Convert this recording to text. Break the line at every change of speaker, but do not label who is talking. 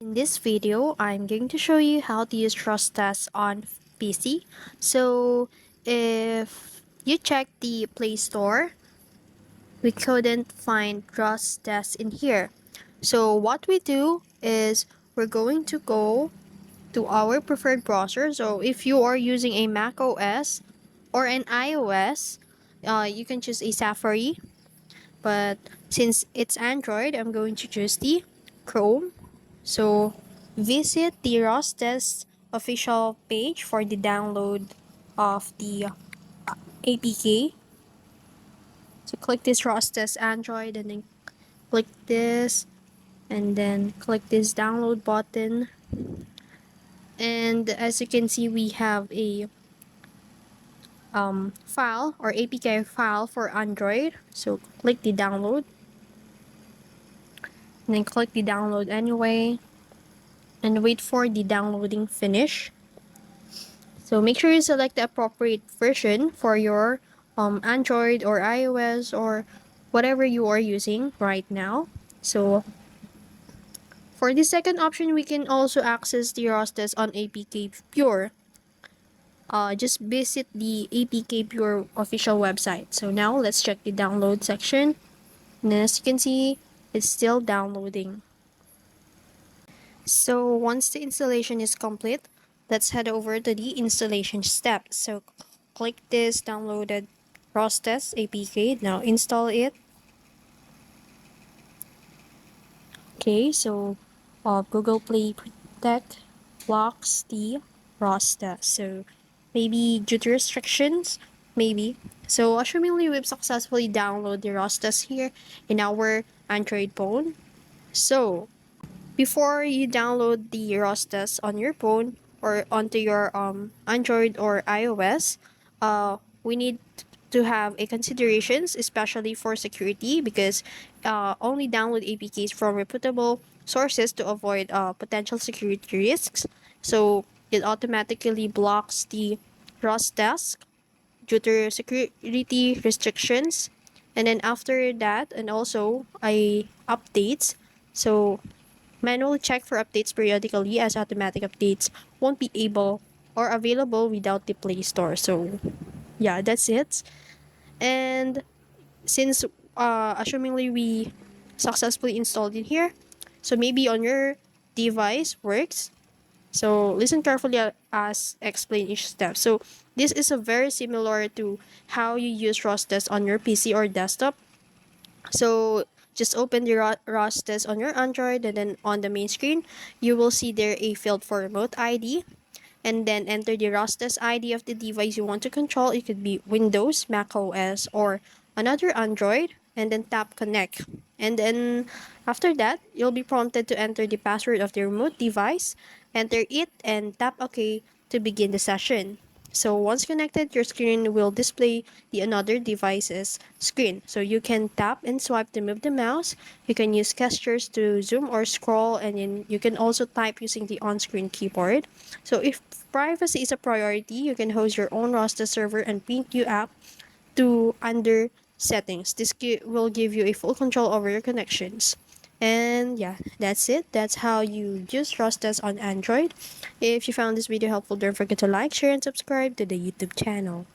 In this video, I'm going to show you how to use RustDesk on PC. So, if you check the Play Store, we couldn't find RustDesk in here. So, what we do is we're going to go to our preferred browser. So, if you are using a Mac OS or an iOS, you can choose a Safari. But since it's Android, I'm going to choose the Chrome. So visit the RustDesk official page for the download of the APK. So click this RustDesk Android and then click this and then click this download button. And as you can see, we have a file or APK file for Android. So click the download and then click the download anyway and wait for the downloading finish. So make sure you select the appropriate version for your Android or iOS or whatever you are using right now. So for the second option, we can also access the ROS on APK Pure. Just visit the APK Pure official website. So now let's check the download section. And as you can see, it's still downloading. So once the installation is complete, let's head over to the installation step. So click this downloaded RustDesk APK. Now install it. Okay, so Google Play Protect blocks the RustDesk. So maybe due to restrictions, maybe. So assumingly we've successfully downloaded the RustDesk here in our Android phone. So before you download the RustDesk on your phone or onto your Android or iOS, we need to have a considerations, especially for security, because only download APKs from reputable sources to avoid potential security risks. So it automatically blocks the RustDesk due to security restrictions, and then after that, and also updates. So manually check for updates periodically, as automatic updates won't be able or available without the Play Store. So yeah, that's it. And since assumingly we successfully installed it here, so maybe on your device works. So listen carefully as explain each step. So this is a very similar to how you use RustDesk on your PC or desktop. So just open the RustDesk on your Android, and then on the main screen, you will see there a field for remote ID, and then enter the RustDesk ID of the device you want to control. It could be Windows, Mac OS, or another Android, and then tap connect. And then after that, you'll be prompted to enter the password of the remote device, enter it, and tap OK to begin the session. So once connected, your screen will display the another device's screen. So you can tap and swipe to move the mouse. You can use gestures to zoom or scroll, and then you can also type using the on-screen keyboard. So if privacy is a priority, you can host your own Rasta server and ping you app to under settings. This will give you a full control over your connections. And yeah, that's it. That's how you use RustDesk on Android. If you found this video helpful, don't forget to like, share, and subscribe to the YouTube channel.